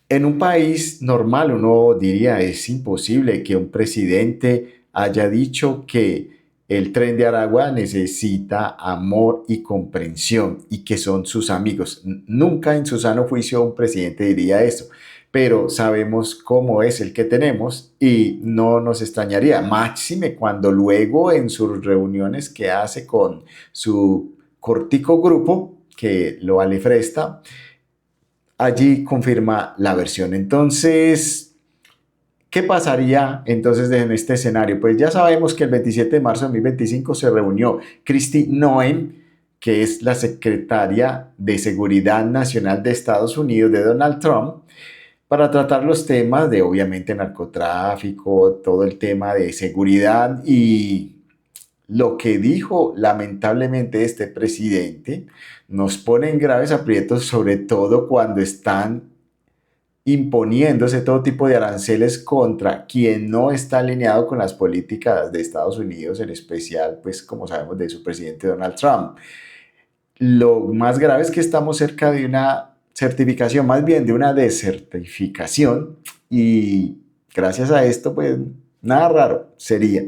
En un país normal uno diría es imposible que un presidente haya dicho que el Tren de Aragua necesita amor y comprensión y que son sus amigos. Nunca en su sano juicio un presidente diría eso, pero sabemos cómo es el que tenemos y no nos extrañaría, máxime cuando luego en sus reuniones que hace con su cortico grupo que lo alefresta, allí confirma la versión. Entonces, ¿qué pasaría entonces en este escenario? Pues ya sabemos que el 27 de marzo de 2025 se reunió Kristi Noem, que es la secretaria de Seguridad Nacional de Estados Unidos de Donald Trump, para tratar los temas de obviamente narcotráfico, todo el tema de seguridad y lo que dijo lamentablemente este presidente nos pone en graves aprietos, sobre todo cuando están imponiéndose todo tipo de aranceles contra quien no está alineado con las políticas de Estados Unidos, en especial, pues como sabemos, de su presidente Donald Trump. Lo más grave es que estamos cerca de una certificación, más bien de una descertificación, y gracias a esto, pues nada raro sería.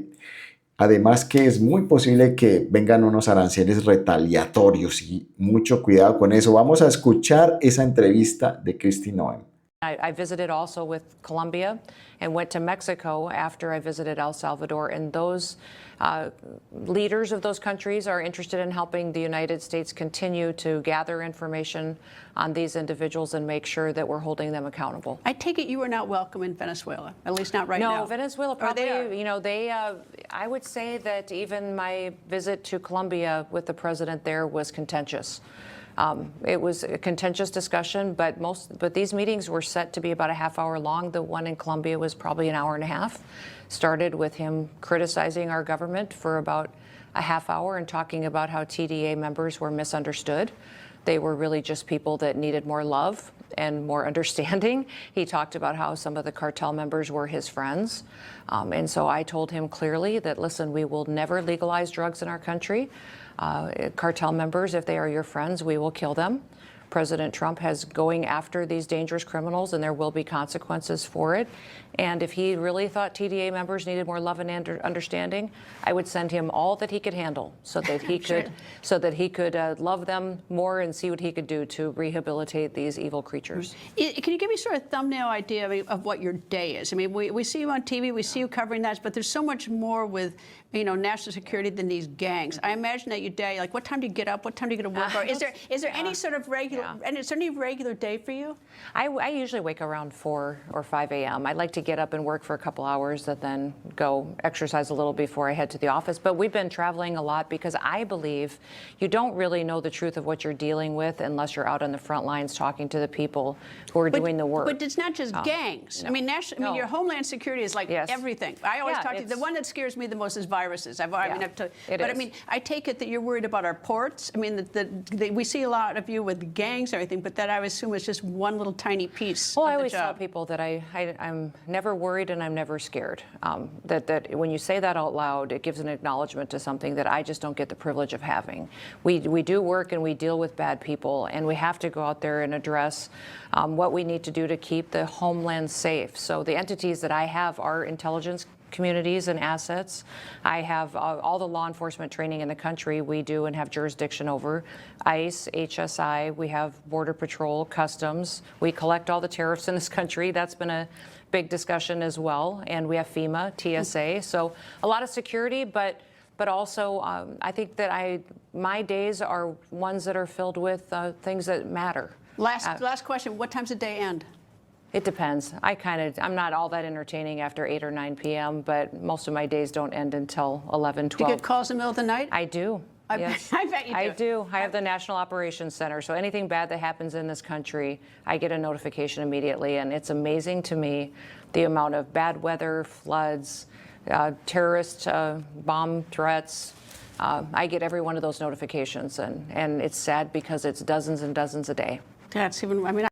Además que es muy posible que vengan unos aranceles retaliatorios y mucho cuidado con eso. Vamos a escuchar esa entrevista de Kristi Noem. I visited also with Colombia and went to Mexico after I visited El Salvador, and those leaders of those countries are interested in helping the United States continue to gather information on these individuals and make sure that we're holding them accountable. I take it you are not welcome in Venezuela, at least not right now. No, Venezuela probably, I would say that even my visit to Colombia with the president there was contentious. It was a contentious discussion, but these meetings were set to be about a half hour long. The one in Colombia was probably an hour and a half. Started with him criticizing our government for about a half hour and talking about how TDA members were misunderstood. They were really just people that needed more love and more understanding. He talked about how some of the cartel members were his friends. And so I told him clearly that, listen, we will never legalize drugs in our country. Cartel members, if they are your friends, we will kill them. President Trump has going after these dangerous criminals, and there will be consequences for it. And if he really thought TDA members needed more love and understanding, I would send him all that he could handle, so that he could, love them more and see what he could do to rehabilitate these evil creatures. Can you give me sort of a thumbnail idea of what your day is? I mean, we see you on TV, we see you covering that, but there's so much more with national security than these gangs. I imagine that your day, like, what time do you get up? What time do you go to work? Or is there any sort of regular? And is there any regular day for you? I usually wake around 4 or 5 a.m. I like to get up and work for a couple hours and then go exercise a little before I head to the office. But we've been traveling a lot because I believe you don't really know the truth of what you're dealing with unless you're out on the front lines talking to the people who are doing the work. But it's not just gangs. No. I mean, your homeland security is like everything. I always talk to you. The one that scares me the most is viruses. I mean, I take it that you're worried about our ports. I mean, we see a lot of you with gangs and everything, but that I assume is just one little tiny piece. Well, of I the always job. tell people that I'm never worried and I'm never scared. That when you say that out loud, it gives an acknowledgement to something that I just don't get the privilege of having. We do work and we deal with bad people, and we have to go out there and address what we need to do to keep the homeland safe. So the entities that I have are intelligence communities and assets. I have all the law enforcement training in the country we do and have jurisdiction over. ICE, HSI, we have Border Patrol, Customs. We collect all the tariffs in this country. That's been a big discussion as well. And we have FEMA, TSA. So a lot of security, but also I think that my days are ones that are filled with things that matter. Last question, what time's the day end? It depends. I'm not all that entertaining after 8 or 9 p.m., but most of my days don't end until 11, 12. Do you get calls in the middle of the night? I do. Yes. I bet you do. I do. I have the National Operations Center, so anything bad that happens in this country, I get a notification immediately, and it's amazing to me the amount of bad weather, floods, terrorist bomb threats. I get every one of those notifications, and it's sad because it's dozens and dozens a day. That's even, I mean,